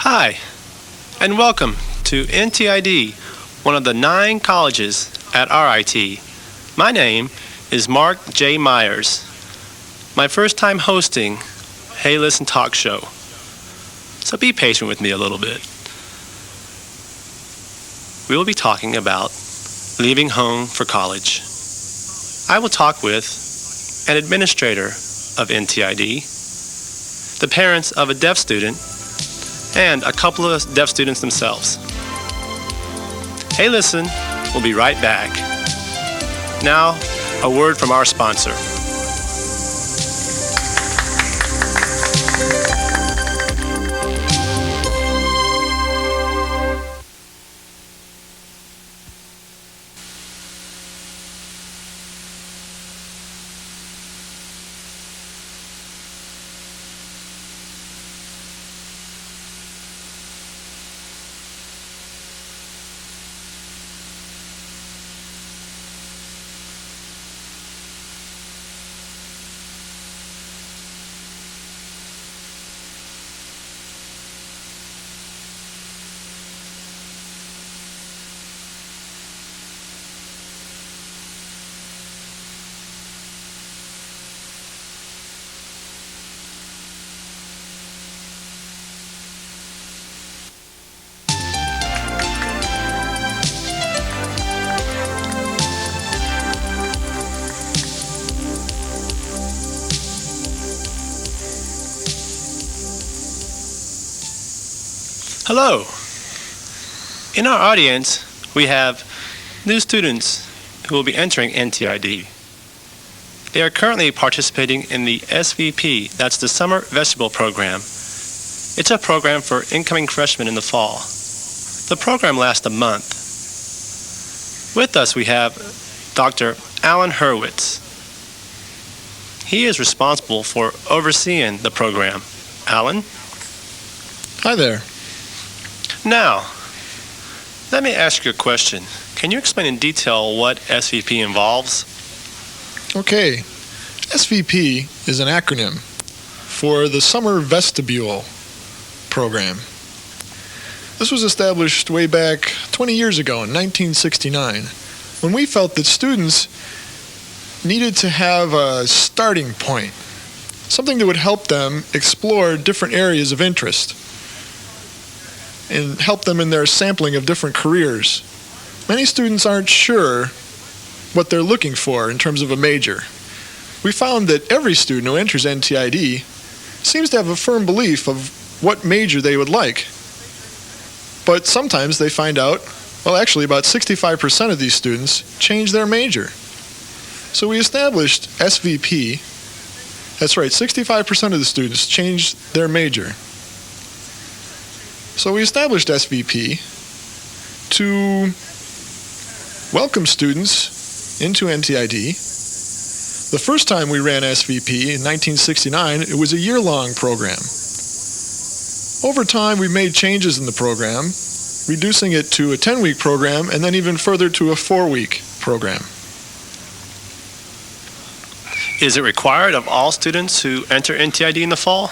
Hi, and welcome to NTID, one of the 9 colleges at RIT. My name is Mark J. Myers. My first time hosting Hey Listen Talk Show. So be patient with me a little bit. We will be talking about leaving home for college. I will talk with an administrator of NTID, the parents of a deaf student, and a couple of deaf students themselves. Hey Listen, we'll be right back. Now, a word from our sponsor. Hello. In our audience, we have new students who will be entering NTID. They are currently participating in the SVP, that's the Summer Vestibule Program. It's a program for incoming freshmen in the fall. The program lasts a month. With us we have Dr. Alan Hurwitz. He is responsible for overseeing the program. Alan? Hi there. Now, let me ask you a question. Can you explain in detail what SVP involves? Okay. SVP is an acronym for the Summer Vestibule Program. This was established way back 20 years ago in 1969 when we felt that students needed to have a starting point, something that would help them explore different areas of interest and help them in their sampling of different careers. Many students aren't sure what they're looking for in terms of a major. We found that every student who enters NTID seems to have a firm belief of what major they would like. But sometimes they find out, well, actually about 65% of these students change their major. So we established SVP. That's right, 65% of the students change their major. So we established SVP to welcome students into NTID. The first time we ran SVP in 1969, it was a year-long program. Over time, we made changes in the program, reducing it to a 10-week program and then even further to a 4-week program. Is it required of all students who enter NTID in the fall?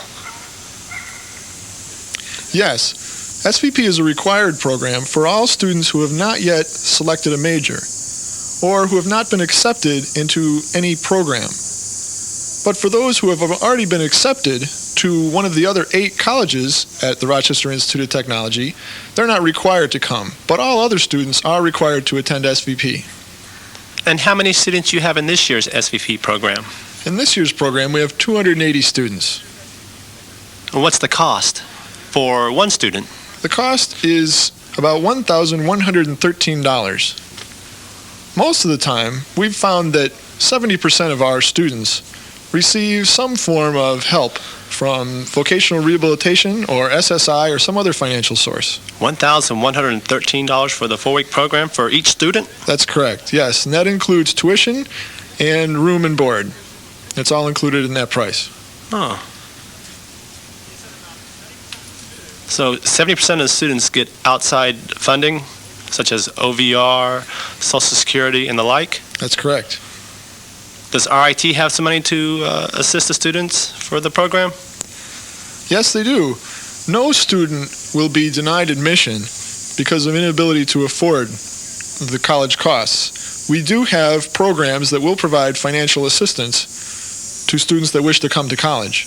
Yes. SVP is a required program for all students who have not yet selected a major or who have not been accepted into any program. But for those who have already been accepted to one of the other 8 colleges at the Rochester Institute of Technology, they're not required to come. But all other students are required to attend SVP. And how many students you have in this year's SVP program? In this year's program, we have 280 students. And what's the cost for one student? The cost is about $1,113. Most of the time, we've found that 70% of our students receive some form of help from vocational rehabilitation or SSI or some other financial source. $1,113 for the 4-week program for each student? That's correct, yes. And that includes tuition and room and board. It's all included in that price. Oh. So 70% of the students get outside funding, such as OVR, Social Security, and the like? That's correct. Does RIT have some money to assist the students for the program? Yes, they do. no student will be denied admission because of inability to afford the college costs. We do have programs that will provide financial assistance to students that wish to come to college.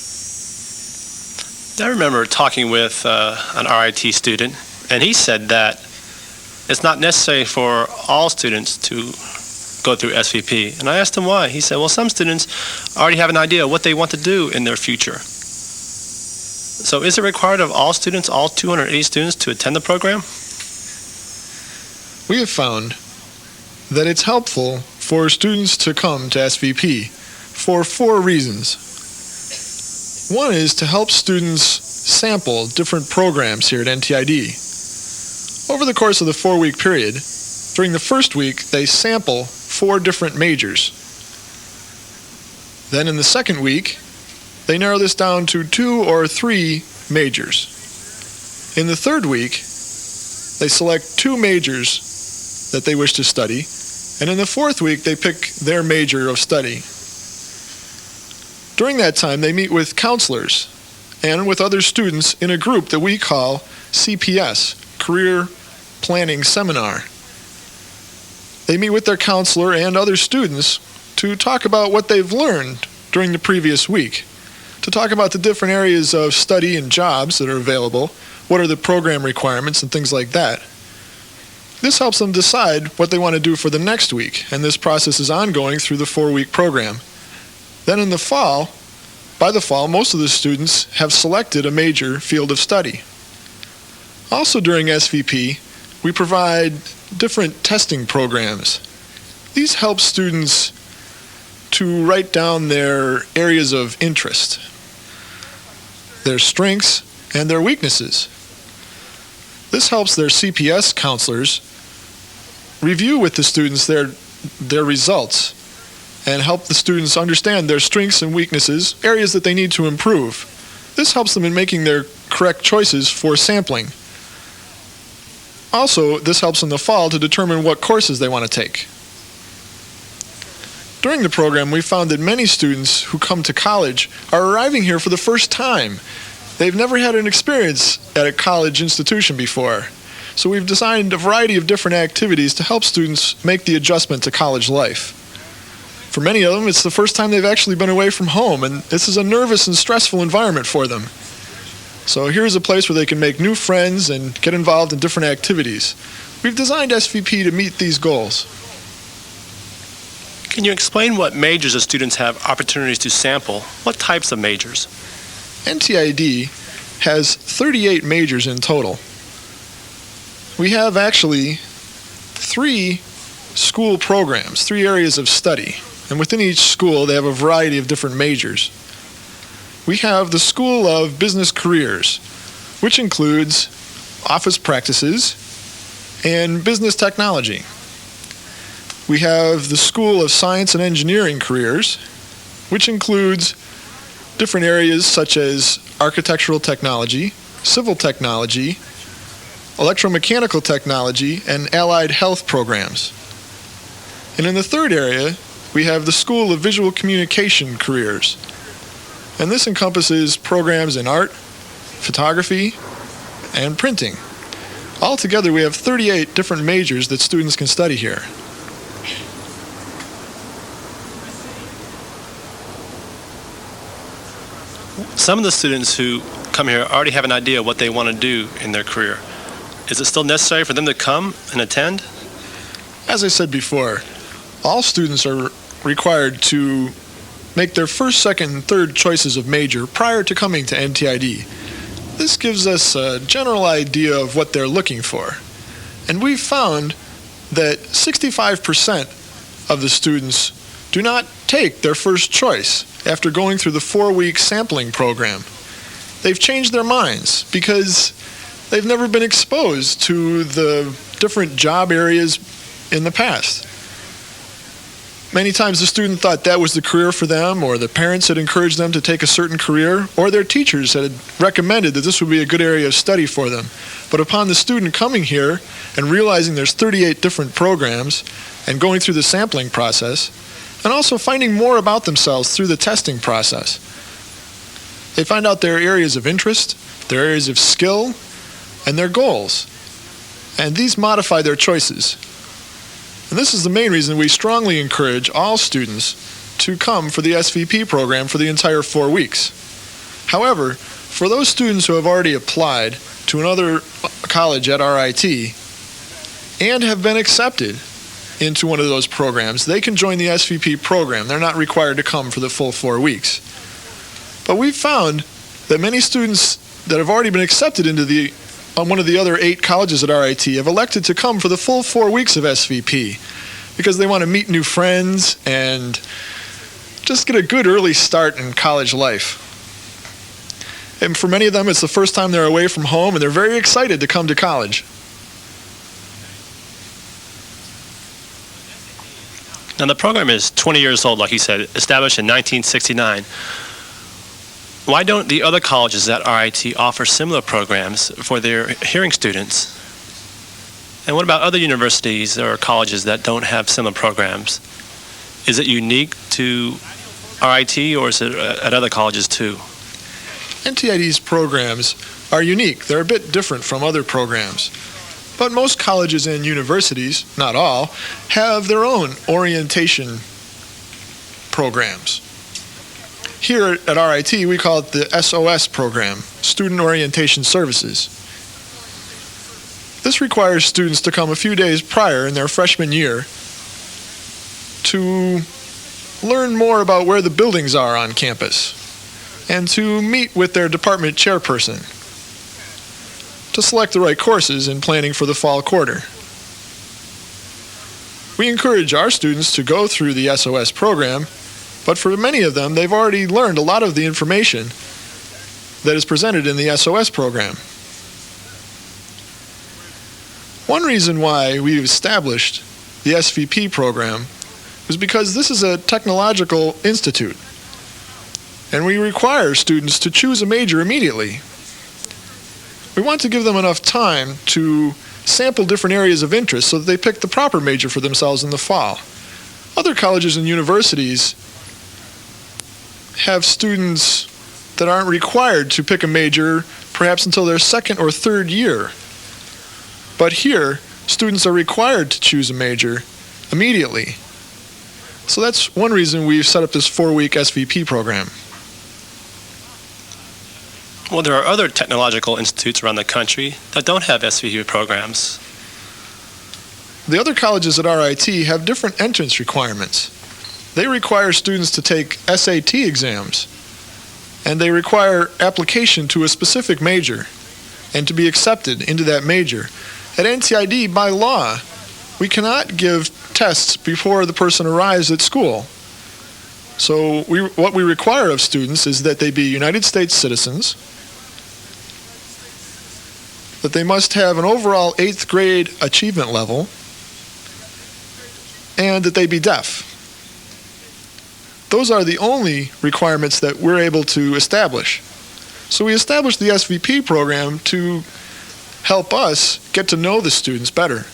I remember talking with an RIT student, and he said that it's not necessary for all students to go through SVP. And I asked him why. He said, well, some students already have an idea of what they want to do in their future. So is it required of all students, all 280 students, to attend the program? We have found that it's helpful for students to come to SVP for 4 reasons. One is to help students sample different programs here at NTID. Over the course of the 4-week period, during the first week, they sample 4 different majors. Then in the second week, they narrow this down to 2 or 3 majors. In the third week, they select 2 majors that they wish to study, and in the fourth week, they pick their major of study. During that time, they meet with counselors and with other students in a group that we call CPS, Career Planning Seminar. They meet with their counselor and other students to talk about what they've learned during the previous week, to talk about the different areas of study and jobs that are available, what are the program requirements and things like that. This helps them decide what they want to do for the next week, and this process is ongoing through the 4-week program. Then in the fall, by the fall, most of the students have selected a major field of study. Also during SVP, we provide different testing programs. These help students to write down their areas of interest, their strengths, and their weaknesses. This helps their CPS counselors review with the students their results and help the students understand their strengths and weaknesses, areas that they need to improve. This helps them in making their correct choices for sampling. Also, this helps in the fall to determine what courses they want to take. During the program, we found that many students who come to college are arriving here for the first time. They've never had an experience at a college institution before. So we've designed a variety of different activities to help students make the adjustment to college life. For many of them, it's the first time they've actually been away from home, and this is a nervous and stressful environment for them. So here's a place where they can make new friends and get involved in different activities. We've designed SVP to meet these goals. Can you explain what majors the students have opportunities to sample? What types of majors? NTID has 38 majors in total. We have actually 3 school programs, 3 areas of study. And within each school, they have a variety of different majors. We have the School of Business Careers, which includes office practices and business technology. We have the School of Science and Engineering Careers, which includes different areas such as architectural technology, civil technology, electromechanical technology, and allied health programs. And in the third area, we have the School of Visual Communication Careers. And this encompasses programs in art, photography, and printing. Altogether, we have 38 different majors that students can study here. Some of the students who come here already have an idea of what they want to do in their career. Is it still necessary for them to come and attend? As I said before, all students are required to make their first, second, and third choices of major prior to coming to NTID. This gives us a general idea of what they're looking for. And we've found that 65% of the students do not take their first choice after going through the 4-week sampling program. They've changed their minds because they've never been exposed to the different job areas in the past. Many times the student thought that was the career for them, or the parents had encouraged them to take a certain career, or their teachers had recommended that this would be a good area of study for them. But upon the student coming here and realizing there's 38 different programs and going through the sampling process, and also finding more about themselves through the testing process, they find out their areas of interest, their areas of skill, and their goals. And these modify their choices. And this is the main reason we strongly encourage all students to come for the SVP program for the entire 4 weeks. However, for those students who have already applied to another college at RIT and have been accepted into one of those programs, they can join the SVP program. They're not required to come for the full 4 weeks. But we've found that many students that have already been accepted into one of the other 8 colleges at RIT have elected to come for the full 4 weeks of SVP because they want to meet new friends and just get a good early start in college life. And for many of them, it's the first time they're away from home, and they're very excited to come to college. Now, the program is 20 years old, like you said, established in 1969. Why don't the other colleges at RIT offer similar programs for their hearing students? And what about other universities or colleges that don't have similar programs? Is it unique to RIT, or is it at other colleges too? NTID's programs are unique. They're a bit different from other programs. But most colleges and universities, not all, have their own orientation programs. Here at RIT, we call it the SOS program, Student Orientation Services. This requires students to come a few days prior in their freshman year to learn more about where the buildings are on campus and to meet with their department chairperson to select the right courses in planning for the fall quarter. We encourage our students to go through the SOS program, but for many of them, they've already learned a lot of the information that is presented in the SOS program. One reason why we've established the SVP program is because this is a technological institute, and we require students to choose a major immediately. We want to give them enough time to sample different areas of interest so that they pick the proper major for themselves in the fall. Other colleges and universities have students that aren't required to pick a major perhaps until their second or third year. But here, students are required to choose a major immediately. So that's one reason we've set up this 4-week SVP program. Well, there are other technological institutes around the country that don't have SVP programs. The other colleges at RIT have different entrance requirements. They require students to take SAT exams, and they require application to a specific major and to be accepted into that major. At NTID, by law, we cannot give tests before the person arrives at school. So what we require of students is that they be United States citizens, that they must have an overall 8th grade achievement level, and that they be deaf. Those are the only requirements that we're able to establish. So we established the SVP program to help us get to know the students better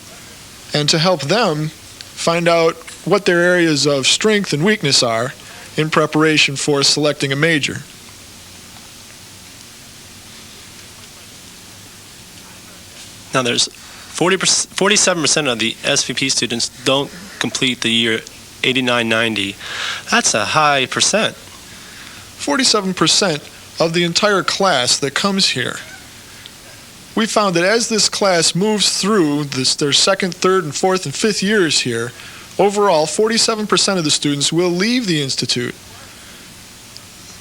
and to help them find out what their areas of strength and weakness are in preparation for selecting a major. Now, there's 47% of the SVP students don't complete the year 89-90. That's a high percent. 47% of the entire class that comes here. We found that as this class moves through their second, third, and fourth, and fifth years here, overall, 47% of the students will leave the institute.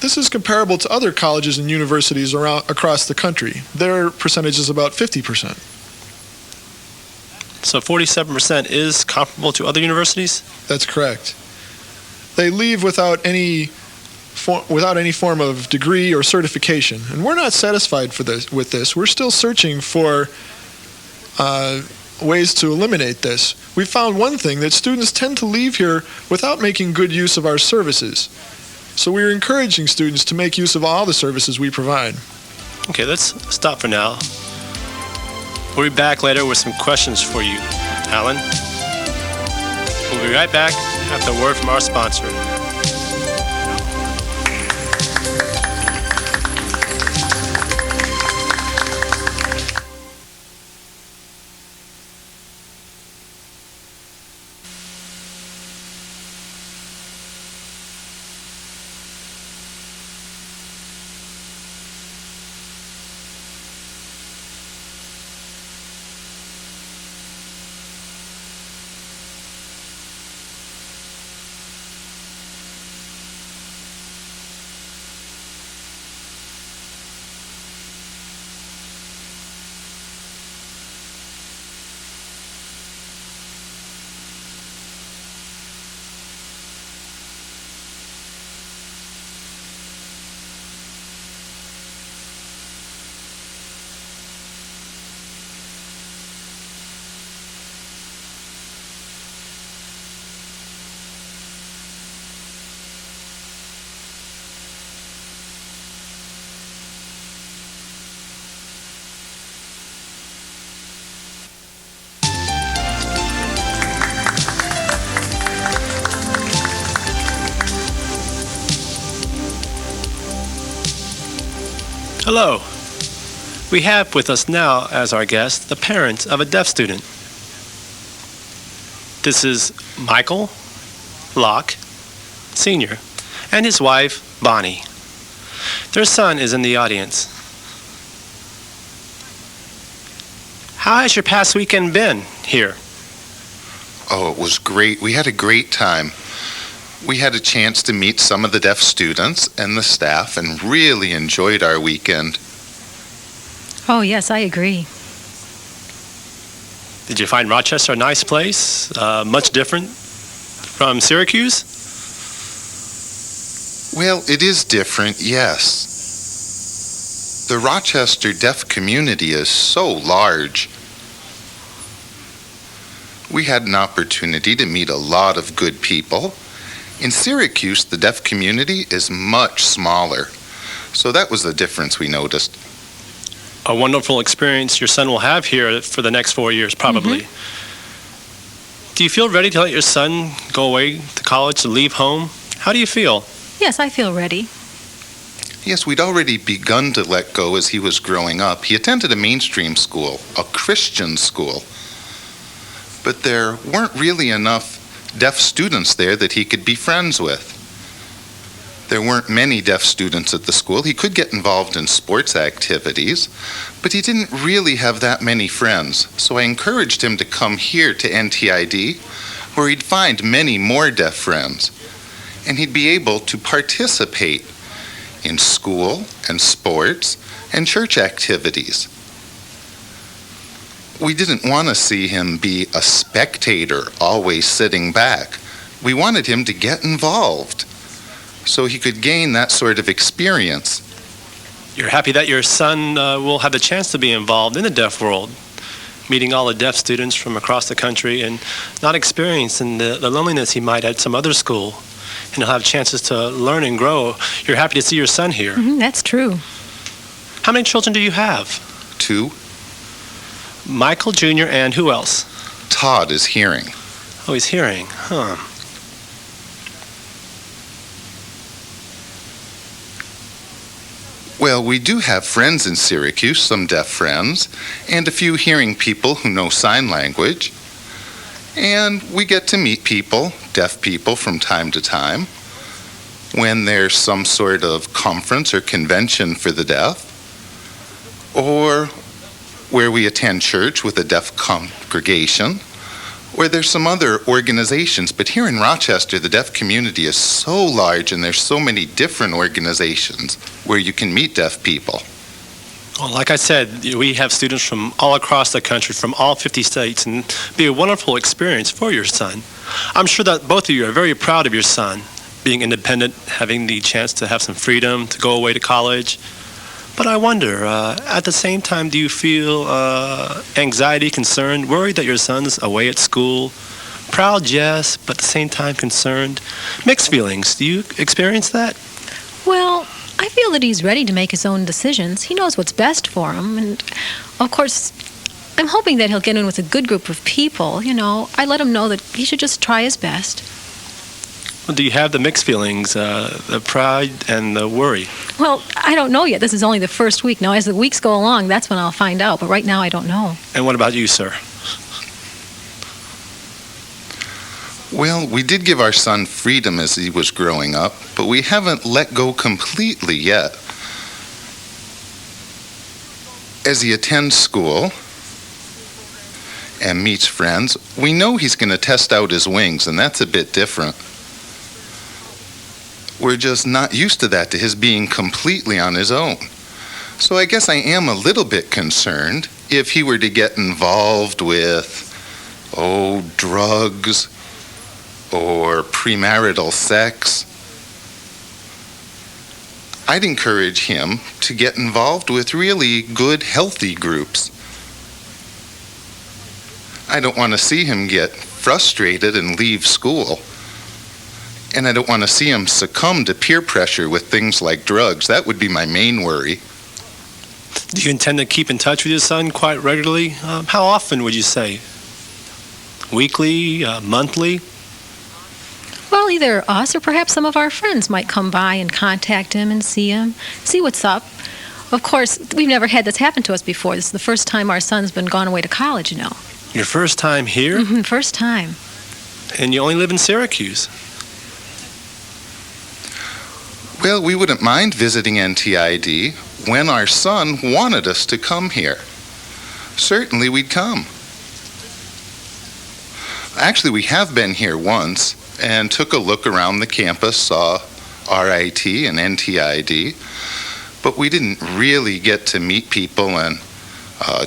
This is comparable to other colleges and universities across the country. Their percentage is about 50%. So 47% is comparable to other universities? That's correct. They leave without any form of degree or certification, and we're not satisfied with this. We're still searching for ways to eliminate this. We found one thing, that students tend to leave here without making good use of our services. So we're encouraging students to make use of all the services we provide. Okay, let's stop for now. We'll be back later with some questions for you, Alan. We'll be right back after a word from our sponsor. Hello. We have with us now as our guest the parents of a deaf student. This is Michael Locke, Sr., and his wife, Bonnie. Their son is in the audience. How has your past weekend been here? Oh, it was great. We had a great time. We had a chance to meet some of the deaf students and the staff and really enjoyed our weekend. Oh, yes, I agree. Did you find Rochester a nice place? Much different from Syracuse? Well, it is different, yes. The Rochester deaf community is so large. We had an opportunity to meet a lot of good people. In Syracuse, the deaf community is much smaller. So that was the difference we noticed. A wonderful experience your son will have here for the next 4 years, probably. Do you feel ready to let your son go away to college, to leave home? How do you feel? Yes, I feel ready. Yes, we'd already begun to let go as he was growing up. He attended a mainstream school, a Christian school. But there weren't really enough deaf students there that he could be friends with. There weren't many deaf students at the school. He could get involved in sports activities, but he didn't really have that many friends. So I encouraged him to come here to NTID, where he'd find many more deaf friends, and he'd be able to participate in school and sports and church activities. We didn't want to see him be a spectator, always sitting back. We wanted him to get involved so he could gain that sort of experience. You're happy that your son will have the chance to be involved in the deaf world, meeting all the deaf students from across the country and not experiencing the loneliness he might at some other school. And he'll have chances to learn and grow. You're happy to see your son here. That's true. How many children do you have? 2, Michael Jr. and who else? Todd is hearing. Oh, he's hearing. Huh. Well, we do have friends in Syracuse, some deaf friends, and a few hearing people who know sign language. And we get to meet people, deaf people, from time to time when there's some sort of conference or convention for the deaf, or where we attend church with a deaf congregation, or there's some other organizations. But here in Rochester, the deaf community is so large and there's so many different organizations where you can meet deaf people. Well, like I said, we have students from all across the country, from all 50 states, and it'd be a wonderful experience for your son. I'm sure that both of you are very proud of your son, being independent, having the chance to have some freedom, to go away to college. But I wonder, at the same time, do you feel anxiety, concern, worried that your son's away at school? Proud, yes, but at the same time concerned. Mixed feelings. Do you experience that? Well, I feel that he's ready to make his own decisions. He knows what's best for him. And, of course, I'm hoping that he'll get in with a good group of people. You know, I let him know that he should just try his best. Well, do you have the mixed feelings, the pride and the worry? Well, I don't know yet. This is only the first week. Now, as the weeks go along, that's when I'll find out. But right now, I don't know. And what about you, sir? Well, we did give our son freedom as he was growing up, but we haven't let go completely yet. As he attends school and meets friends, we know he's going to test out his wings, and that's a bit different. We're just not used to that, to his being completely on his own. So I guess I am a little bit concerned if he were to get involved with, drugs or premarital sex. I'd encourage him to get involved with really good, healthy groups. I don't want to see him get frustrated and leave school. And I don't want to see him succumb to peer pressure with things like drugs. That would be my main worry. Do you intend to keep in touch with your son quite regularly? How often would you say? Weekly? Monthly? Well, either us or perhaps some of our friends might come by and contact him and see him, see what's up. Of course, we've never had this happen to us before. This is the first time our son's been gone away to college, you know. Your first time here? First time. And you only live in Syracuse. Well, we wouldn't mind visiting NTID when our son wanted us to come here. Certainly we'd come. Actually, we have been here once and took a look around the campus, saw RIT and NTID, but we didn't really get to meet people and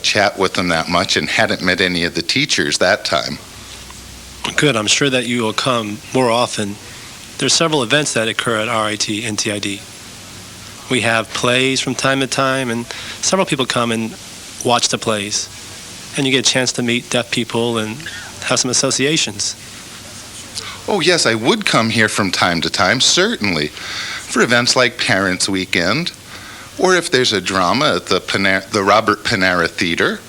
chat with them that much and hadn't met any of the teachers that time. Good. I'm sure that you will come more often. There's several events that occur at RIT, NTID. We have plays from time to time, and several people come and watch the plays. And you get a chance to meet deaf people and have some associations. Oh, yes, I would come here from time to time, certainly, for events like Parents' Weekend, or if there's a drama at the Robert Panara Theater.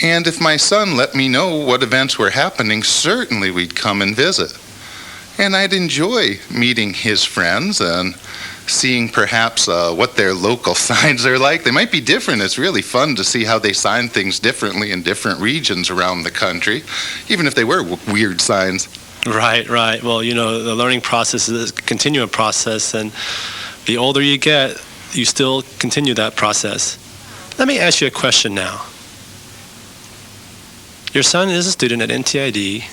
And if my son let me know what events were happening, certainly we'd come and visit. And I'd enjoy meeting his friends and seeing perhaps what their local signs are like. They might be different. It's really fun to see how they sign things differently in different regions around the country, even if they were weird signs. Right. Well, you know, the learning process is a continuum process, and the older you get, you still continue that process. Let me ask you a question now. Your son is a student at NTID,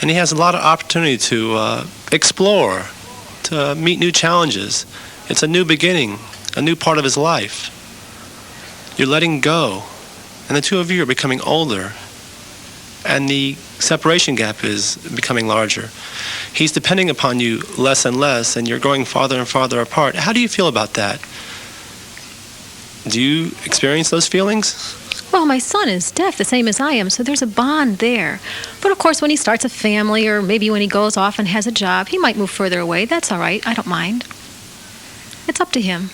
and he has a lot of opportunity to explore, to meet new challenges. It's a new beginning, a new part of his life. You're letting go, and the two of you are becoming older, and the separation gap is becoming larger. He's depending upon you less and less, and you're going farther and farther apart. How do you feel about that? Do you experience those feelings? Well, my son is deaf, the same as I am, so there's a bond there. But of course, when he starts a family, or maybe when he goes off and has a job, he might move further away. That's all right. I don't mind. It's up to him.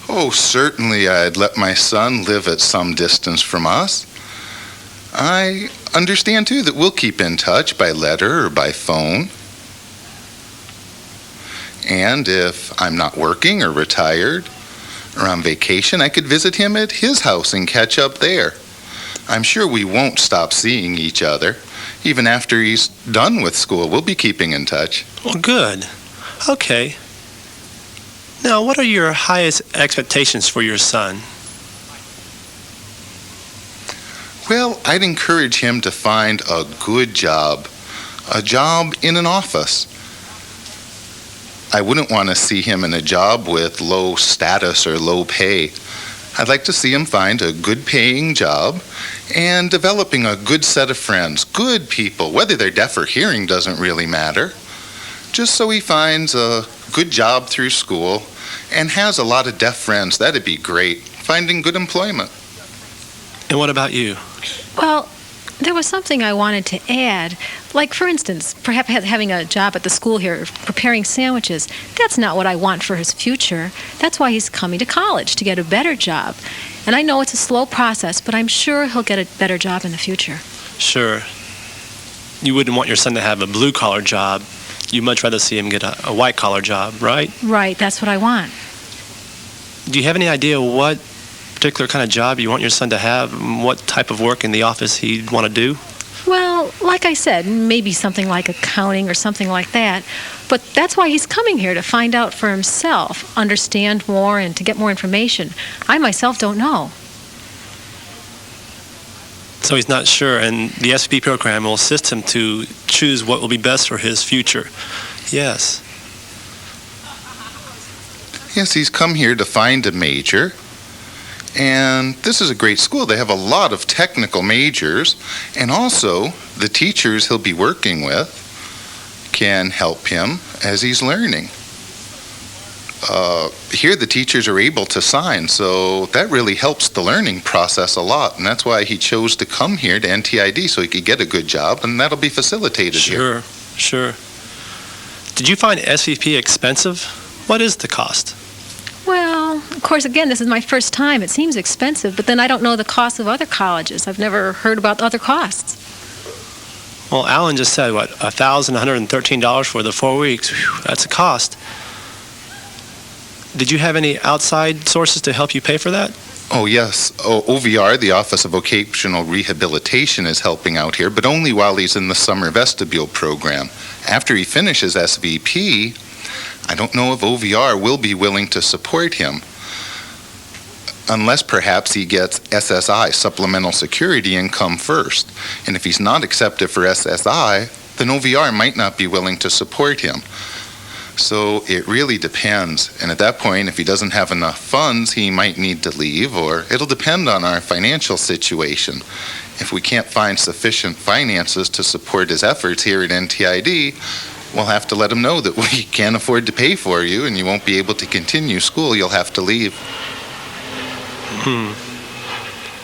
Oh, certainly I'd let my son live at some distance from us. I understand, too, that we'll keep in touch by letter or by phone. And if I'm not working or retired or on vacation, I could visit him at his house and catch up there. I'm sure we won't stop seeing each other. Even after he's done with school, we'll be keeping in touch. Well, good. Okay. Now, what are your highest expectations for your son? Well, I'd encourage him to find a good job, a job in an office. I wouldn't want to see him in a job with low status or low pay. I'd like to see him find a good paying job and developing a good set of friends, good people. Whether they're deaf or hearing doesn't really matter. Just so he finds a good job through school and has a lot of deaf friends. That'd be great. Finding good employment. And what about you? Well, there was something I wanted to add. Like, for instance, perhaps having a job at the school here, preparing sandwiches. That's not what I want for his future. That's why he's coming to college, to get a better job. And I know it's a slow process, but I'm sure he'll get a better job in the future. Sure. You wouldn't want your son to have a blue-collar job. You'd much rather see him get a white-collar job, right? Right, that's what I want. Do you have any idea what particular kind of job you want your son to have, and what type of work in the office he'd want to do? Well, like I said, maybe something like accounting or something like that. But that's why he's coming here, to find out for himself, understand more, and to get more information. I myself don't know. So he's not sure, and the SVP program will assist him to choose what will be best for his future. Yes. Yes, he's come here to find a major. And this is a great school. They have a lot of technical majors, and also the teachers he'll be working with can help him as he's learning. Here the teachers are able to sign, so that really helps the learning process a lot, and that's why he chose to come here to NTID, so he could get a good job, and that'll be facilitated here. Sure. Did you find SVP expensive? What is the cost? Well, of course, again, this is my first time. It seems expensive, but then I don't know the cost of other colleges. I've never heard about other costs. Well, Alan just said, what, $1,113 for the 4 weeks. Whew, that's a cost. Did you have any outside sources to help you pay for that? Oh, yes. OVR, the Office of Vocational Rehabilitation, is helping out here, but only while he's in the summer vestibule program. After he finishes SVP, I don't know if OVR will be willing to support him, unless perhaps he gets SSI, Supplemental Security Income, first. And if he's not accepted for SSI, then OVR might not be willing to support him. So it really depends. And at that point, if he doesn't have enough funds, he might need to leave, or it'll depend on our financial situation. If we can't find sufficient finances to support his efforts here at NTID, we'll have to let him know that we can't afford to pay for you and you won't be able to continue school. You'll have to leave.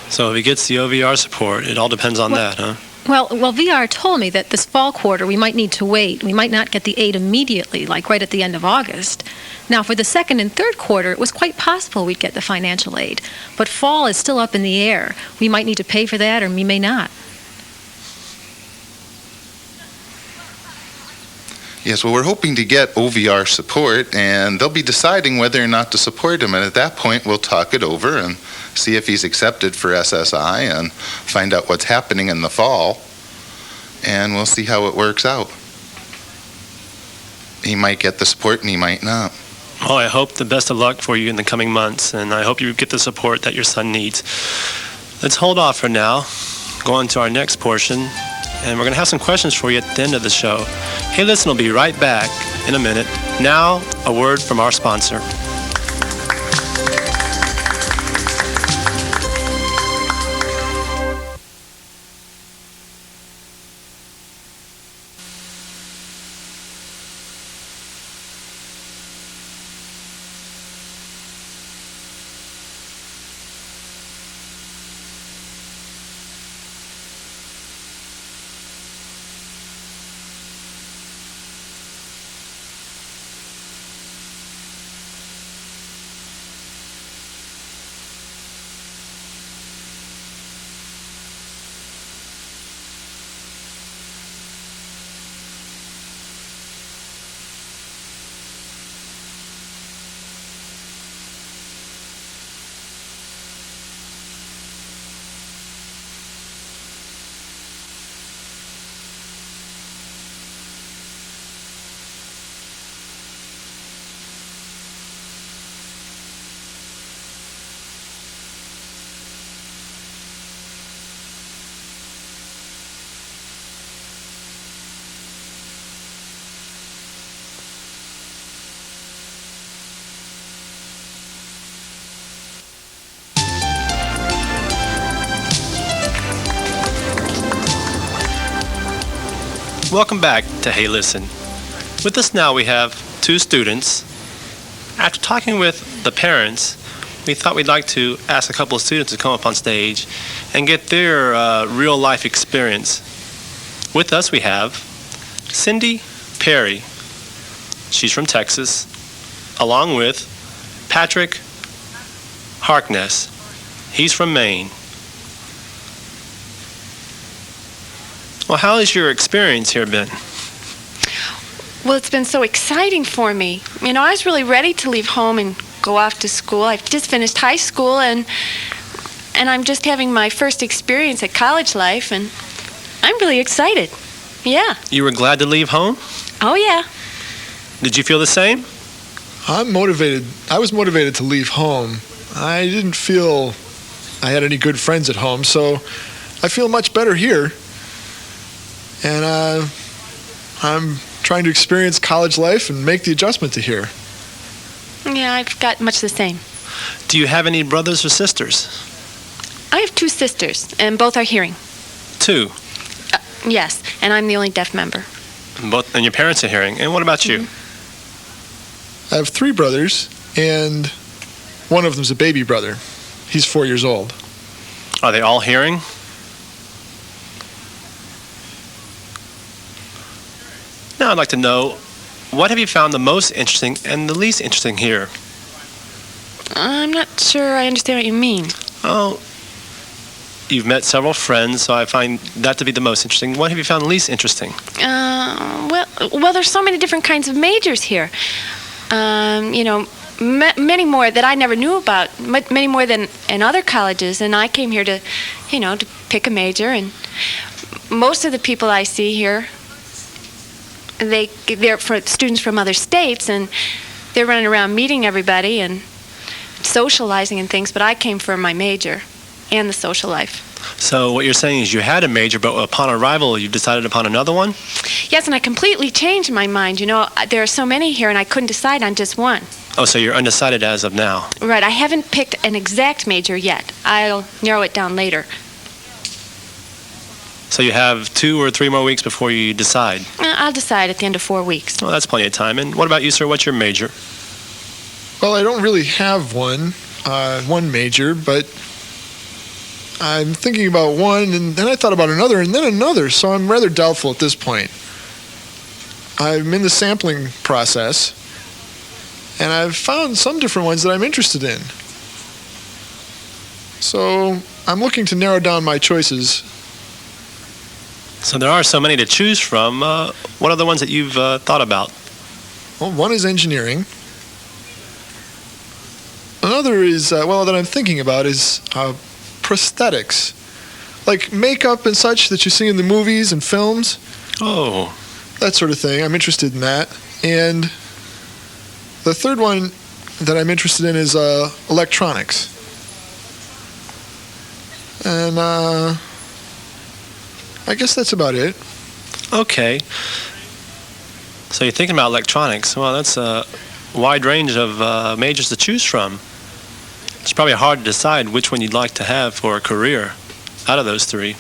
So if he gets the OVR support, it all depends on that, huh? Well, VR told me that this fall quarter we might need to wait. We might not get the aid immediately, like right at the end of August. Now, for the second and third quarter, it was quite possible we'd get the financial aid. But fall is still up in the air. We might need to pay for that, or we may not. Yes, well, we're hoping to get OVR support, and they'll be deciding whether or not to support him. And at that point, we'll talk it over and see if he's accepted for SSI and find out what's happening in the fall. And we'll see how it works out. He might get the support and he might not. Well, I hope the best of luck for you in the coming months, and I hope you get the support that your son needs. Let's hold off for now. Go on to our next portion, and we're going to have some questions for you at the end of the show. Hey Listen will be right back in a minute. Now, a word from our sponsor. Welcome back to Hey Listen. With us now we have two students. After talking with the parents, we thought we'd like to ask a couple of students to come up on stage and get their real life experience. With us we have Cindy Perry. She's from Texas, along with Patrick Harkness. He's from Maine. Well, how has your experience here been? Well, it's been so exciting for me. You know, I was really ready to leave home and go off to school. I've just finished high school, and I'm just having my first experience at college life, and I'm really excited. Yeah. You were glad to leave home? Oh, yeah. Did you feel the same? I'm motivated. I was motivated to leave home. I didn't feel I had any good friends at home, so I feel much better here. And I'm trying to experience college life and make the adjustment to here. Yeah, I've got much the same. Do you have any brothers or sisters? I have two sisters, and both are hearing. Two? Yes, and I'm the only deaf member. And your parents are hearing. And what about you? I have three brothers, and one of them's a baby brother. He's 4 years old. Are they all hearing? Now I'd like to know, what have you found the most interesting and the least interesting here? I'm not sure I understand what you mean. Oh, you've met several friends, so I find that to be the most interesting. What have you found least interesting? Well, there's so many different kinds of majors here. You know, many more that I never knew about, many more than in other colleges. And I came here to, to pick a major. And most of the people I see here, they're for students from other states, and they're running around meeting everybody and socializing and things. But I came for my major and the social life. So what you're saying is you had a major, but upon arrival, you decided upon another one? Yes, and I completely changed my mind. There are so many here, and I couldn't decide on just one. Oh, so you're undecided as of now. Right, I haven't picked an exact major yet. I'll narrow it down later. So you have 2 or 3 more weeks before you decide? I'll decide at the end of 4 weeks. Well, that's plenty of time. And what about you, sir? What's your major? Well, I don't really have one major, but I'm thinking about one, and then I thought about another, and then another, so I'm rather doubtful at this point. I'm in the sampling process, and I've found some different ones that I'm interested in. So I'm looking to narrow down my choices. So there are so many to choose from. What are the ones that you've thought about? Well, one is engineering. Another is, that I'm thinking about is prosthetics, like makeup and such that you see in the movies and films. Oh. That sort of thing. I'm interested in that. And the third one that I'm interested in is electronics. And I guess that's about it. Okay. So you're thinking about electronics. Well, that's a wide range of majors to choose from. It's probably hard to decide which one you'd like to have for a career out of those 3.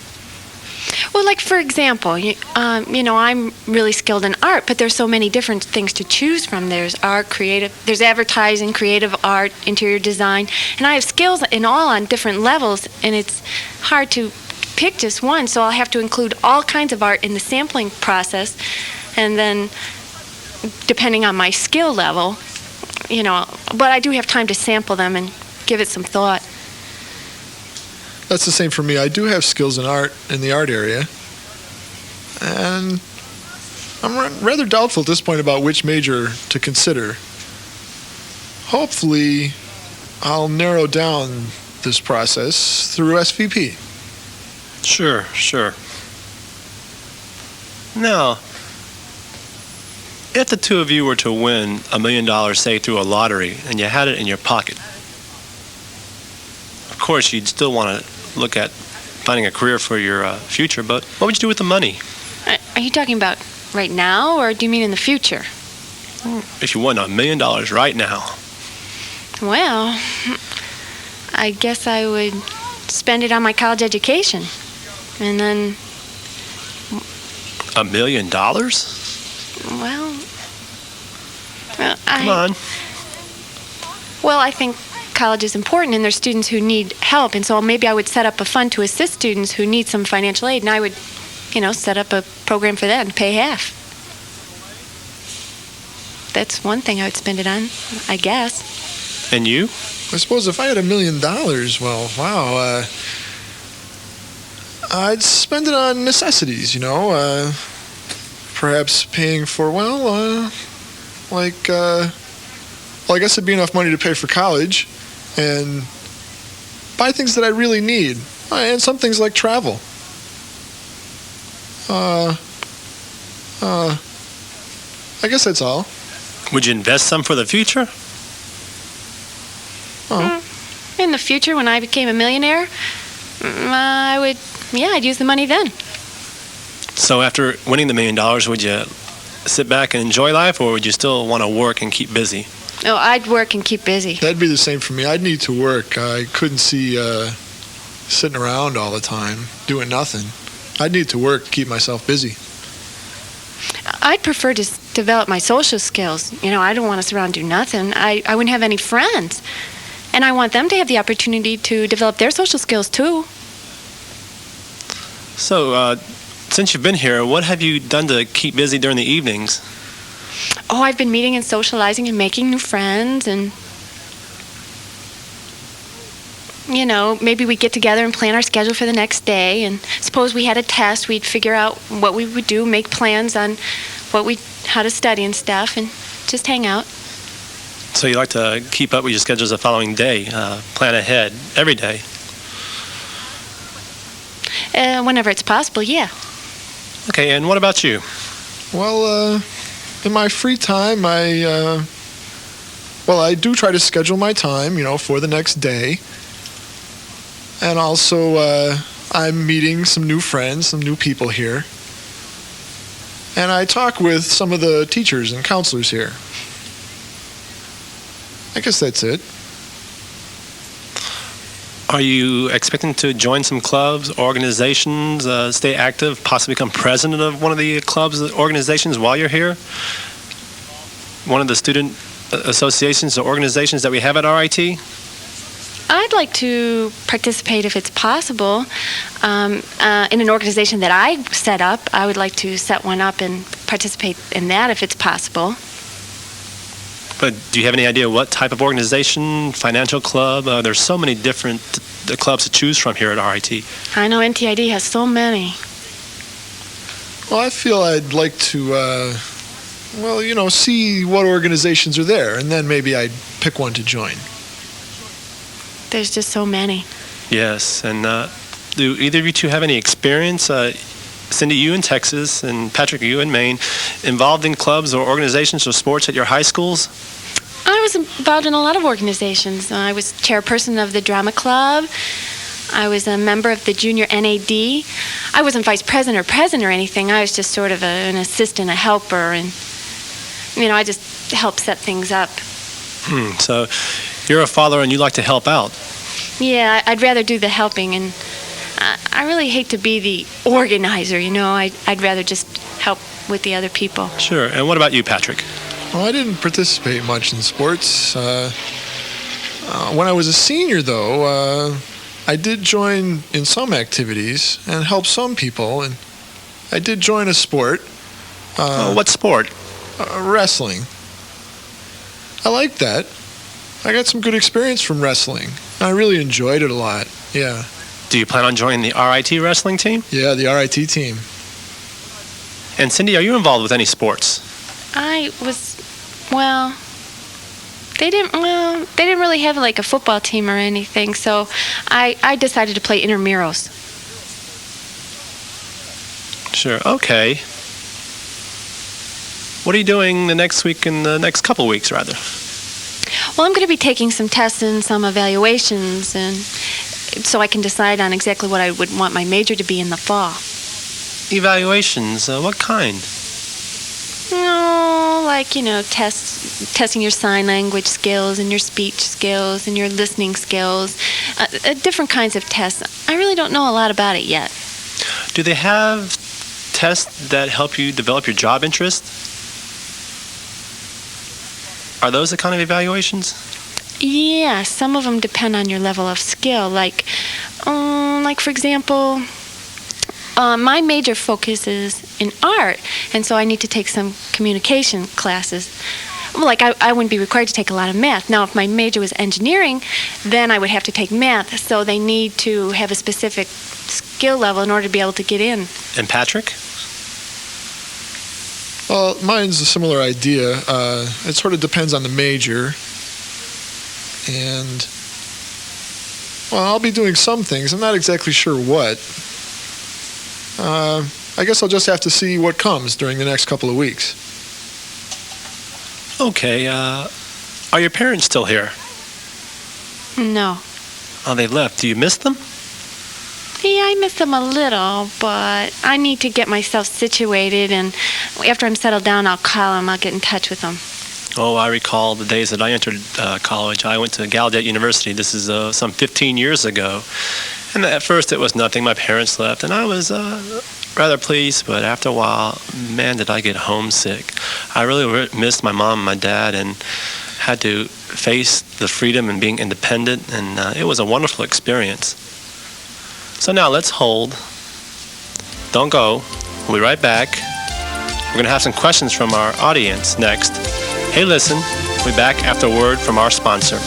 Well, like for example, I'm really skilled in art, but there's so many different things to choose from. There's art, there's advertising, creative art, interior design, and I have skills in all on different levels, and it's hard to pick just one, so I'll have to include all kinds of art in the sampling process, and then depending on my skill level, but I do have time to sample them and give it some thought. That's the same for me. I do have skills in art, in the art area, and I'm rather doubtful at this point about which major to consider. Hopefully, I'll narrow down this process through SVP. Sure. Now, if the 2 of you were to win $1 million, say, through a lottery, and you had it in your pocket, of course, you'd still want to look at finding a career for your future, but what would you do with the money? Are you talking about right now, or do you mean in the future? If you won $1 million right now. Well, I guess I would spend it on my college education. And then... $1 million? Well, Come on. Well, I think college is important, and there's students who need help, and so maybe I would set up a fund to assist students who need some financial aid, and I would, set up a program for that and pay half. That's one thing I would spend it on, I guess. And you? I suppose if I had $1 million, well, wow, I'd spend it on necessities, perhaps paying for, I guess it'd be enough money to pay for college and buy things that I really need, and some things like travel. I guess that's all. Would you invest some for the future? Oh. In the future, when I became a millionaire, I'd use the money then. So after winning the $1 million, would you sit back and enjoy life, or would you still want to work and keep busy? Oh, I'd work and keep busy. That'd be the same for me. I'd need to work. I couldn't see sitting around all the time doing nothing. I'd need to work to keep myself busy. I'd prefer to develop my social skills. I don't want to sit around and do nothing. I wouldn't have any friends. And I want them to have the opportunity to develop their social skills, too. So, since you've been here, what have you done to keep busy during the evenings? Oh, I've been meeting and socializing and making new friends, and maybe we'd get together and plan our schedule for the next day, and suppose we had a test, we'd figure out what we would do, make plans on how to study and stuff, and just hang out. So you like to keep up with your schedules the following day, plan ahead every day. Whenever it's possible, yeah. Okay, and what about you? Well, in my free time, I do try to schedule my time, for the next day. And also, I'm meeting some new friends, some new people here. And I talk with some of the teachers and counselors here. I guess that's it. Are you expecting to join some clubs, organizations, stay active, possibly become president of one of the clubs, organizations while you're here? One of the student associations or organizations that we have at RIT? I'd like to participate if it's possible. In an organization that I set up, I would like to set one up and participate in that if it's possible. But do you have any idea what type of organization, financial club? There's so many different clubs to choose from here at RIT. I know NTID has so many. Well, I feel I'd like to, see what organizations are there, and then maybe I'd pick one to join. There's just so many. Yes, and do either of you two have any experience, Cindy, you in Texas, and Patrick, you in Maine, involved in clubs or organizations or sports at your high schools? I was involved in a lot of organizations. I was chairperson of the drama club. I was a member of the junior NAD. I wasn't vice president or anything. I was just sort of an assistant, a helper, and I just helped set things up. So you're a father and you like to help out. Yeah, I'd rather do the helping, and I really hate to be the organizer, I'd rather just help with the other people. Sure. And what about you, Patrick? Well, I didn't participate much in sports. When I was a senior, though, I did join in some activities and help some people, and I did join a sport. What sport? Wrestling. I liked that. I got some good experience from wrestling. I really enjoyed it a lot, yeah. Do you plan on joining the RIT wrestling team? Yeah, the RIT team. And Cindy, are you involved with any sports? They didn't really have like a football team or anything, so I decided to play intramurals. Sure, okay. What are you doing the next week and the next couple weeks, rather? Well, I'm going to be taking some tests and some evaluations, and so I can decide on exactly what I would want my major to be in the fall. Evaluations? What kind? Testing your sign language skills and your speech skills and your listening skills, different kinds of tests. I really don't know a lot about it yet. Do they have tests that help you develop your job interest? Are those the kind of evaluations? Yeah, some of them depend on your level of skill. Like for example, my major focuses in art, and so I need to take some communication classes. I wouldn't be required to take a lot of math. Now, if my major was engineering, then I would have to take math, so they need to have a specific skill level in order to be able to get in. And Patrick? Well, mine's a similar idea. It sort of depends on the major. And, I'll be doing some things. I'm not exactly sure what. I guess I'll just have to see what comes during the next couple of weeks. Okay, are your parents still here? No. Oh, they left. Do you miss them? Yeah, I miss them a little, but I need to get myself situated, and after I'm settled down, I'll call them. I'll get in touch with them. Oh, I recall the days that I entered college. I went to Gallaudet University. This is some 15 years ago. And at first it was nothing. My parents left, and I was rather pleased, but after a while, man, did I get homesick. I really missed my mom and my dad and had to face the freedom and being independent, and it was a wonderful experience. So now let's hold. Don't go. We'll be right back. We're going to have some questions from our audience next. Hey, listen. We'll be back after a word from our sponsor.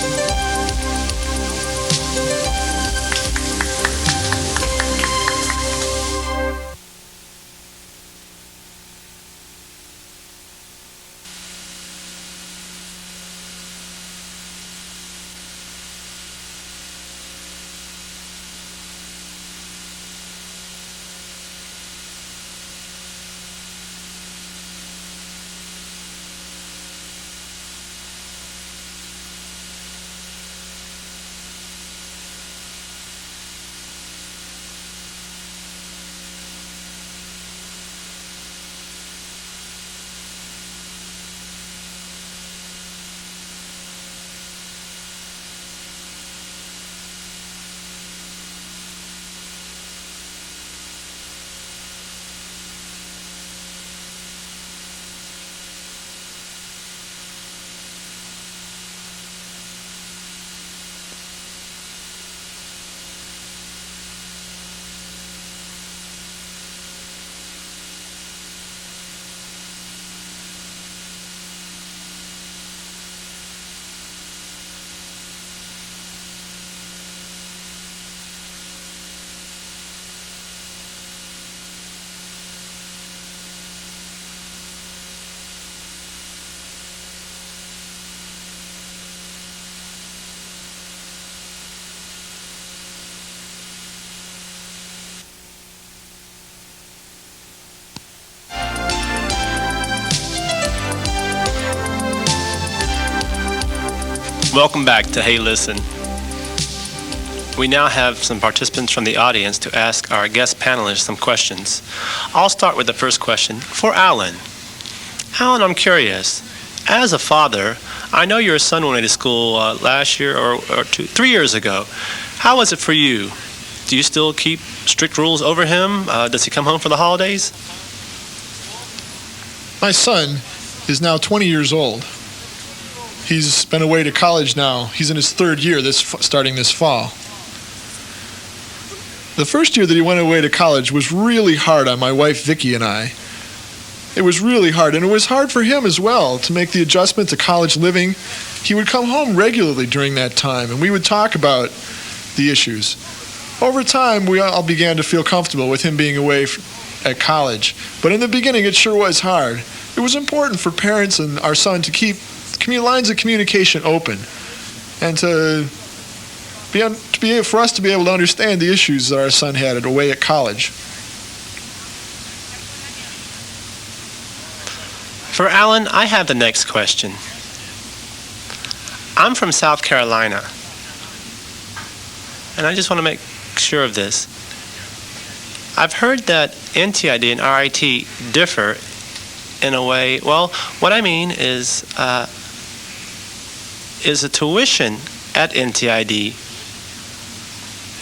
Welcome back to Hey Listen. We now have some participants from the audience to ask our guest panelists some questions. I'll start with the first question for Alan. Alan, I'm curious. As a father, I know your son went to school last year or 3 years ago. How was it for you? Do you still keep strict rules over him? Does he come home for the holidays? My son is now 20 years old. He's been away to college now. He's in his third year starting this fall. The first year that he went away to college was really hard on my wife Vicki and I. It was really hard, and it was hard for him as well to make the adjustment to college living. He would come home regularly during that time, and we would talk about the issues. Over time, we all began to feel comfortable with him being away at college, but in the beginning it sure was hard. It was important for parents and our son to keep lines of communication open, and for us to be able to understand the issues that our son had away at college. For Alan, I have the next question. I'm from South Carolina, and I just want to make sure of this. I've heard that NTID and RIT differ in a way. Well, what I mean is the tuition at NTID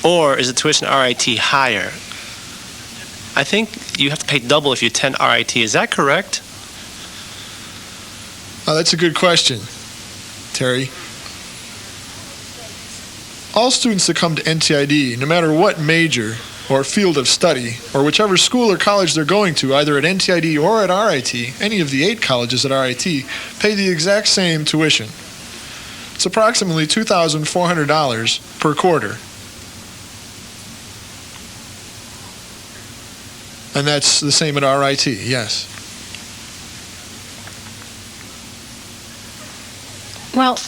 or is the tuition at RIT higher? I think you have to pay double if you attend RIT. Is that correct? Oh, that's a good question, Terry. All students that come to NTID, no matter what major or field of study, or whichever school or college they're going to, either at NTID or at RIT, any of the 8 colleges at RIT, pay the exact same tuition. It's approximately $2,400 per quarter. And that's the same at RIT, yes. Well,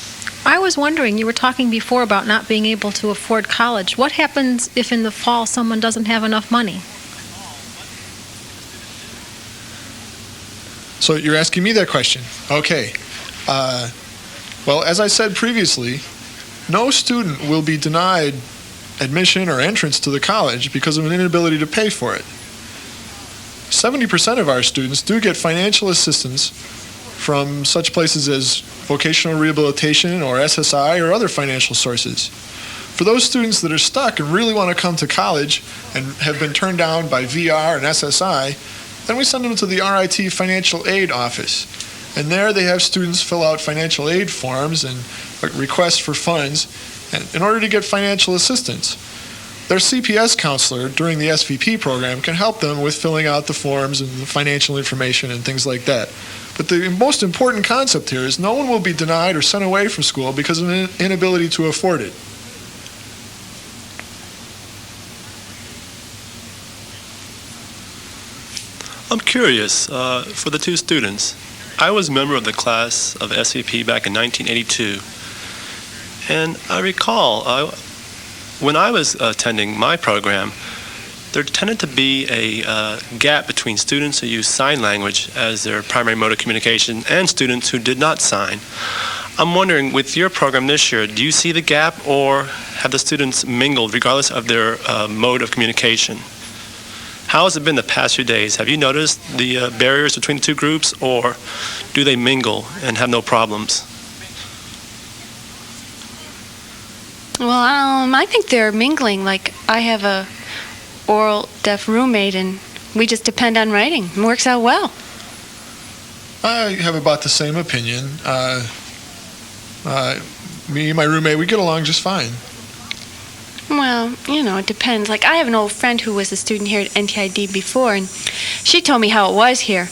I was wondering, you were talking before about not being able to afford college. What happens if in the fall someone doesn't have enough money? So you're asking me that question. Okay. Well, as I said previously, no student will be denied admission or entrance to the college because of an inability to pay for it. 70% of our students do get financial assistance from such places as vocational rehabilitation or SSI or other financial sources. For those students that are stuck and really want to come to college and have been turned down by VR and SSI, then we send them to the RIT Financial Aid Office. And there they have students fill out financial aid forms and requests for funds in order to get financial assistance. Their CPS counselor during the SVP program can help them with filling out the forms and the financial information and things like that. But the most important concept here is no one will be denied or sent away from school because of an inability to afford it. I'm curious, for the 2 students, I was a member of the class of SVP back in 1982, and I recall when I was attending my program, there tended to be a gap between students who use sign language as their primary mode of communication and students who did not sign. I'm wondering, with your program this year, do you see the gap or have the students mingled regardless of their mode of communication? How has it been the past few days? Have you noticed the barriers between the 2 groups, or do they mingle and have no problems? Well, I think they're mingling. Like, I have a oral deaf roommate, and we just depend on writing. It works out well. I have about the same opinion. Me and my roommate, we get along just fine. Well, it depends. Like, I have an old friend who was a student here at NTID before, and she told me how it was here.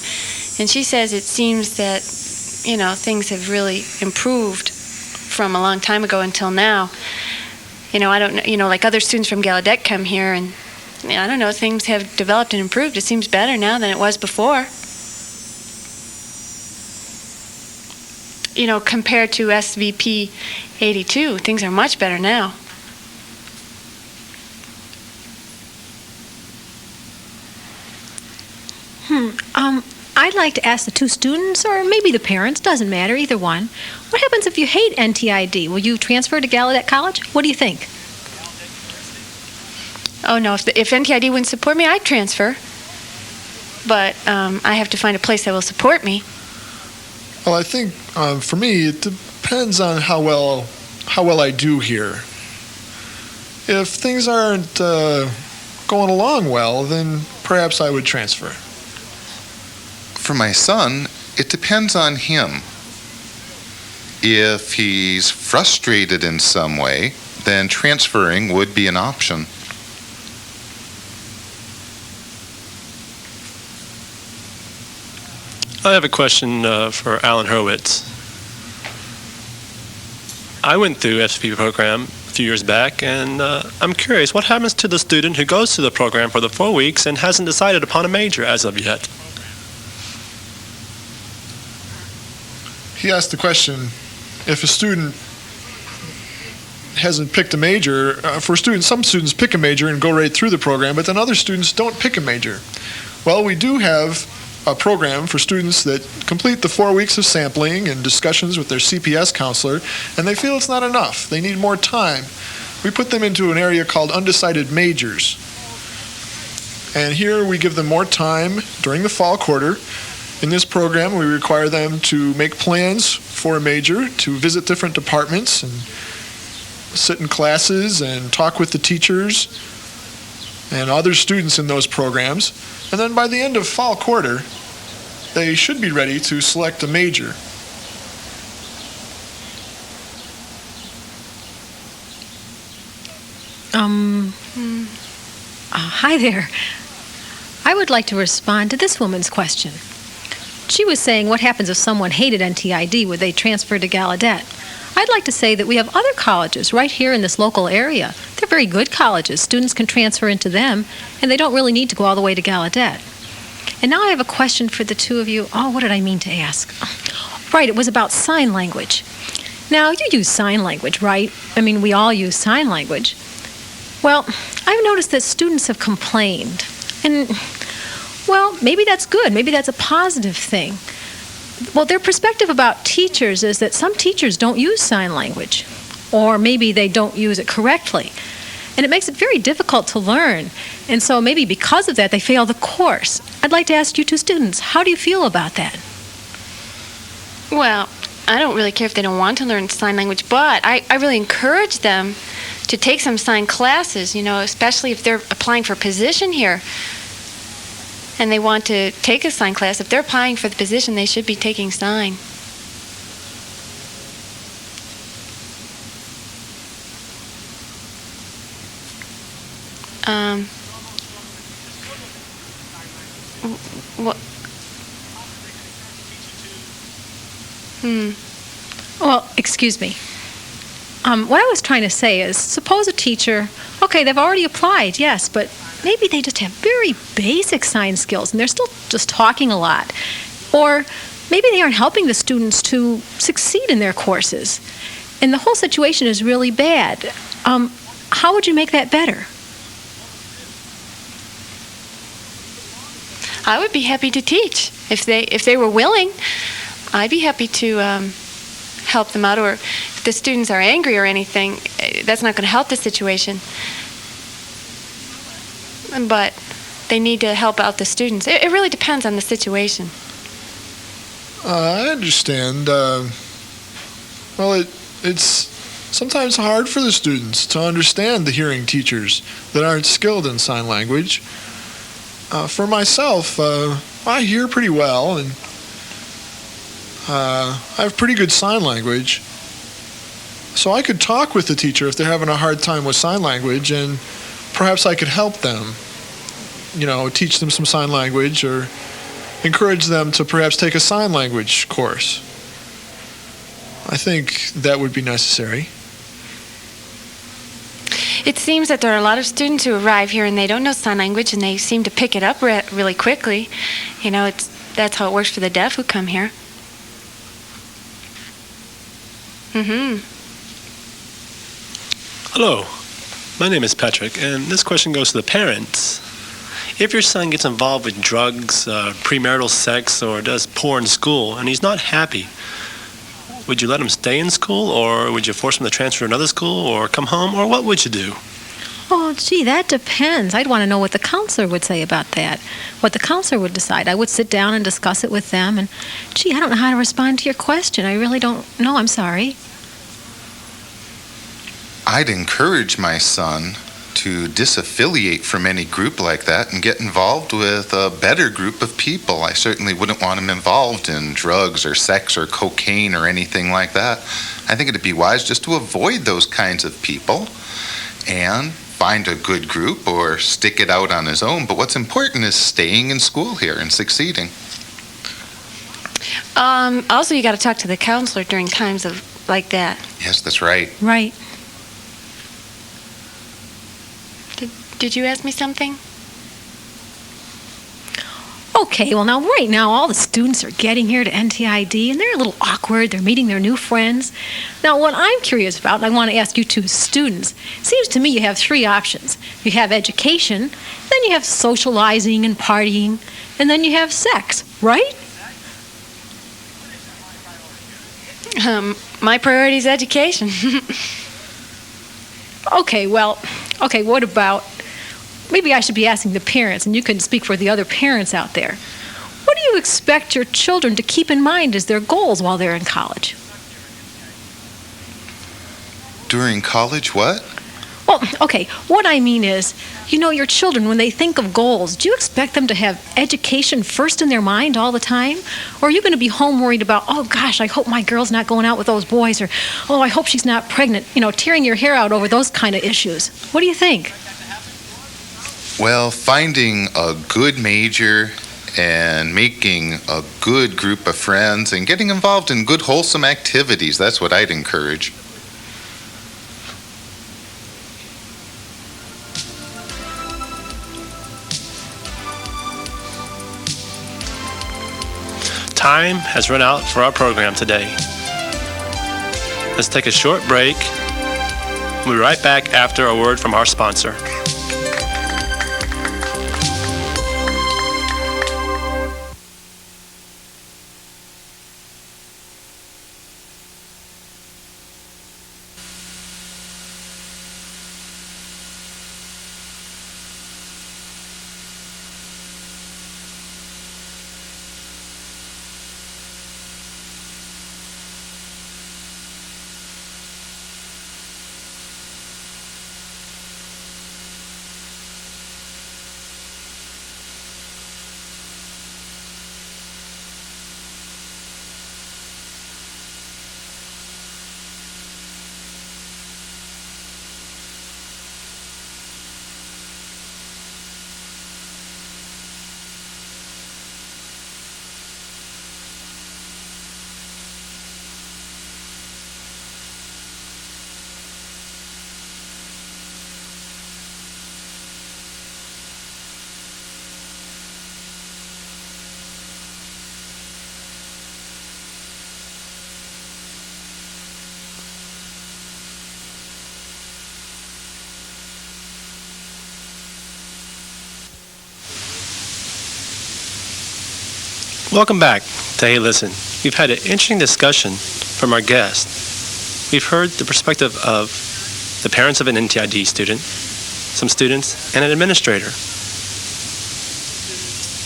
And she says it seems that, things have really improved from a long time ago until now. I don't know, like other students from Gallaudet come here, and I don't know, things have developed and improved. It seems better now than it was before. Compared to SVP 82, things are much better now. I'd like to ask the two students, or maybe the parents, doesn't matter, either one. What happens if you hate NTID? Will you transfer to Gallaudet College? What do you think? Oh, no, if NTID wouldn't support me, I'd transfer. But I have to find a place that will support me. Well, I think for me, it depends on how well I do here. If things aren't going along well, then perhaps I would transfer. For my son, it depends on him. If he's frustrated in some way, then transferring would be an option. I have a question for Alan Hurwitz. I went through SVP program a few years back, and I'm curious, what happens to the student who goes through the program for the 4 weeks and hasn't decided upon a major as of yet? He asked the question, if a student hasn't picked a major, some students pick a major and go right through the program, but then other students don't pick a major. Well, we do have a program for students that complete the 4 weeks of sampling and discussions with their CPS counselor, and they feel it's not enough. They need more time. We put them into an area called undecided majors. And here we give them more time during the fall quarter. In this program, we require them to make plans for a major, to visit different departments and sit in classes and talk with the teachers and other students in those programs. And then by the end of fall quarter, they should be ready to select a major. Hi there. I would like to respond to this woman's question. She was saying, what happens if someone hated NTID? Would they transfer to Gallaudet? I'd like to say that we have other colleges right here in this local area. They're very good colleges. Students can transfer into them, and they don't really need to go all the way to Gallaudet. And now I have a question for the two of you. Oh, what did I mean to ask? Right, it was about sign language. Now, you use sign language, right? I mean, we all use sign language. Well, I've noticed that students have complained. And, well, maybe that's good. Maybe that's a positive thing. Well, their perspective about teachers is that some teachers don't use sign language, or maybe they don't use it correctly. And it makes it very difficult to learn. And so maybe because of that, they fail the course. I'd like to ask you two students, how do you feel about that? Well, I don't really care if they don't want to learn sign language, but I really encourage them to take some sign classes, especially if they're applying for a position here and they want to take a sign class. If they're applying for the position, they should be taking sign. Well, excuse me. What I was trying to say is, suppose a teacher, okay, they've already applied, yes, but maybe they just have very basic sign skills and they're still just talking a lot. Or maybe they aren't helping the students to succeed in their courses. And the whole situation is really bad. How would you make that better? I would be happy to teach. If they were willing, I'd be happy to help them out. Or if the students are angry or anything, that's not going to help the situation. But they need to help out the students. It really depends on the situation. I understand. Well, it's sometimes hard for the students to understand the hearing teachers that aren't skilled in sign language. For myself, I hear pretty well, and I have pretty good sign language. So I could talk with the teacher if they're having a hard time with sign language, and perhaps I could help them, teach them some sign language or encourage them to perhaps take a sign language course. I think that would be necessary. It seems that there are a lot of students who arrive here and they don't know sign language and they seem to pick it up really quickly. That's how it works for the deaf who come here. Hello, my name is Patrick, and this question goes to the parents. If your son gets involved with drugs, premarital sex, or does poor in school, and he's not happy, would you let him stay in school, or would you force him to transfer to another school, or come home, or what would you do? Oh, gee, that depends. I'd want to know what the counselor would say about that, what the counselor would decide. I would sit down and discuss it with them, and, gee, I don't know how to respond to your question. I really don't know. I'm sorry. I'd encourage my son to disaffiliate from any group like that and get involved with a better group of people. I certainly wouldn't want him involved in drugs or sex or cocaine or anything like that. I think it'd be wise just to avoid those kinds of people and find a good group or stick it out on his own. But what's important is staying in school here and succeeding. Also, you got to talk to the counselor during times of like that. Yes, that's right. Right. Did you ask me something? Okay, well, now, right now, all the students are getting here to NTID, and they're a little awkward. They're meeting their new friends. Now, what I'm curious about, and I want to ask you two students, it seems to me you have three options. You have education, then you have socializing and partying, and then you have sex, right? My priority is education. Okay, what about, maybe I should be asking the parents, and you can speak for the other parents out there. What do you expect your children to keep in mind as their goals while they're in college? During college, what? Well, okay, what I mean is, your children, when they think of goals, do you expect them to have education first in their mind all the time? Or are you going to be home worried about, oh gosh, I hope my girl's not going out with those boys, or oh, I hope she's not pregnant, tearing your hair out over those kind of issues? What do you think? Well, finding a good major and making a good group of friends and getting involved in good, wholesome activities, that's what I'd encourage. Time has run out for our program today. Let's take a short break. We'll be right back after a word from our sponsor. Welcome back to Hey Listen. We've had an interesting discussion from our guest. We've heard the perspective of the parents of an NTID student, some students, and an administrator.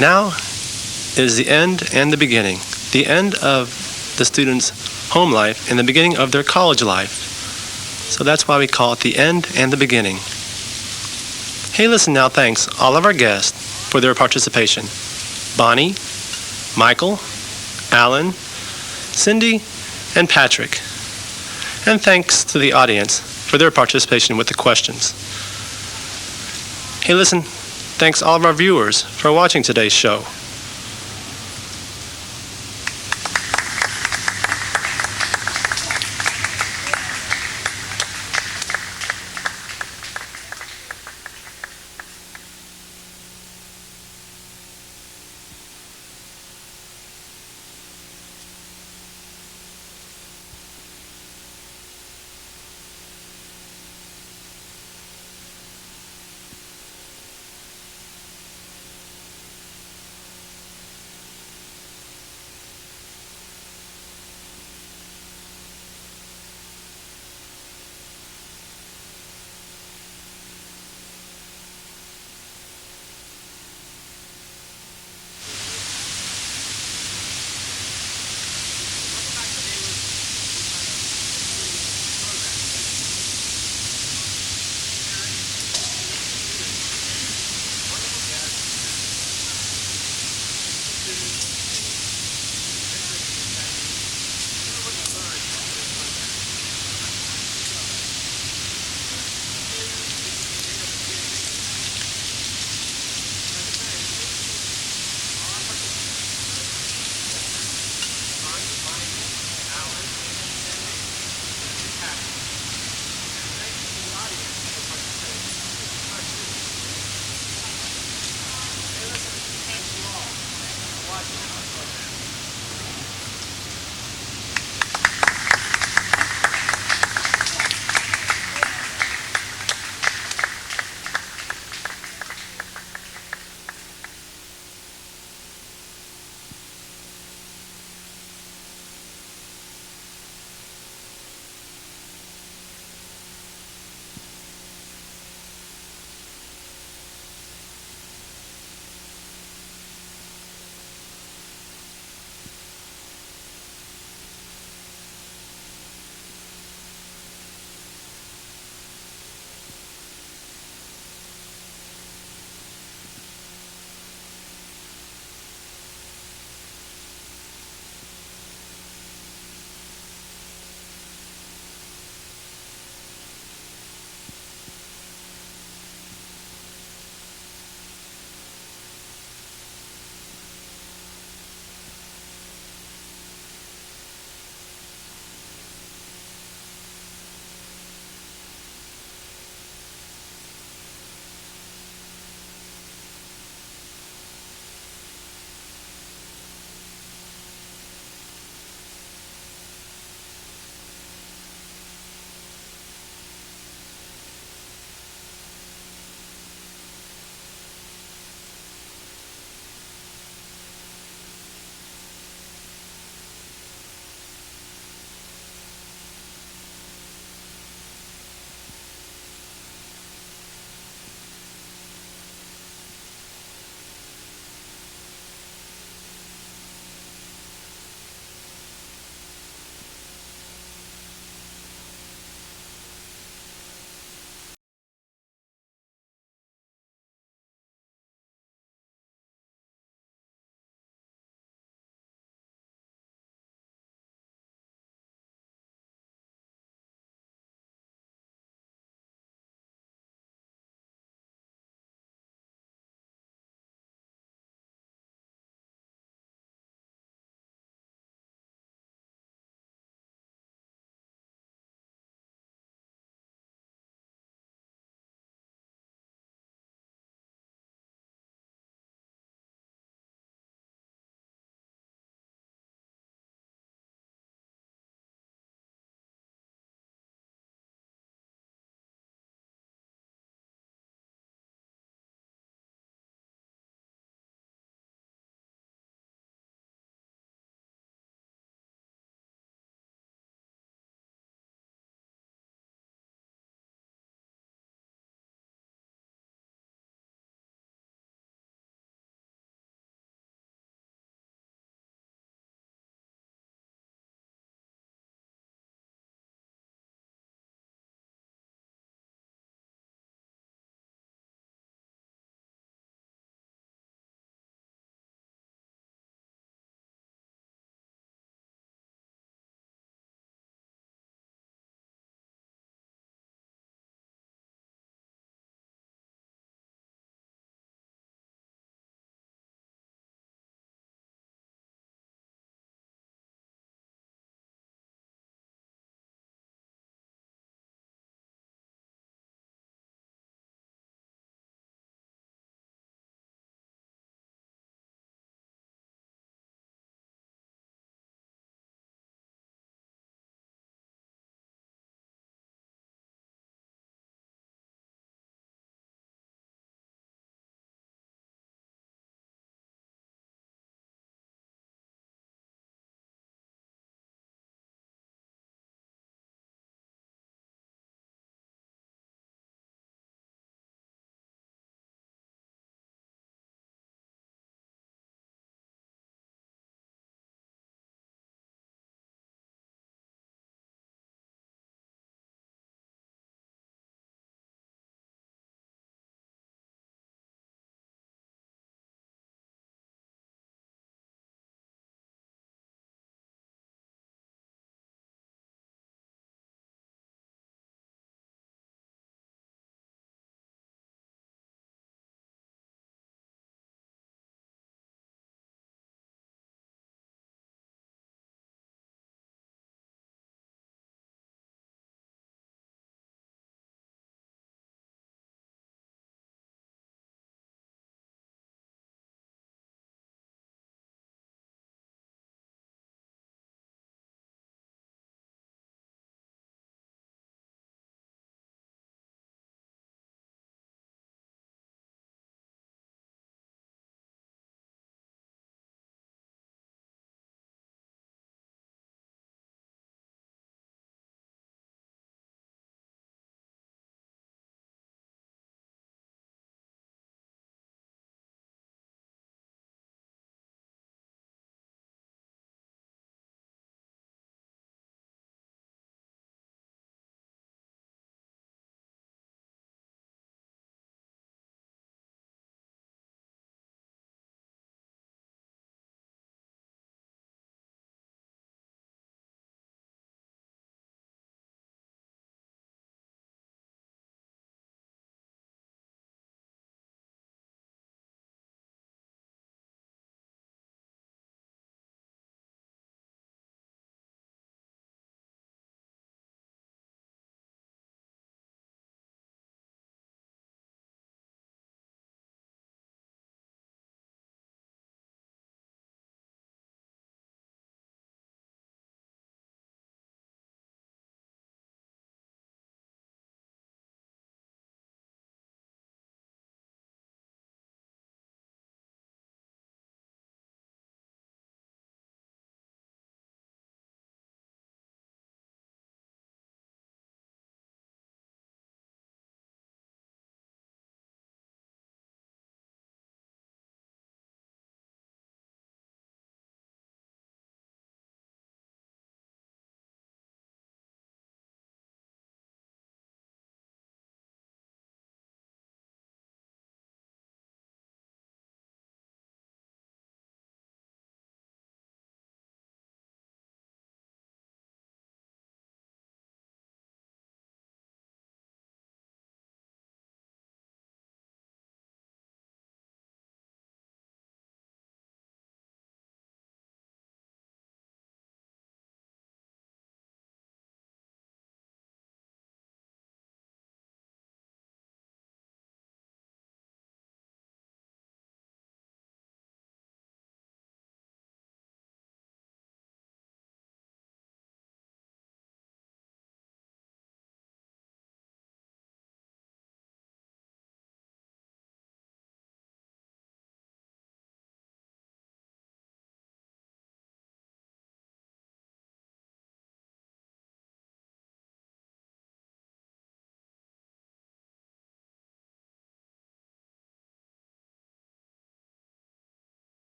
Now it is the end and the beginning. The end of the student's home life and the beginning of their college life. So that's why we call it the end and the beginning. Hey Listen now thanks all of our guests for their participation. Bonnie, Michael, Alan, Cindy, and Patrick. And thanks to the audience for their participation with the questions. Hey, listen, thanks all of our viewers for watching today's show.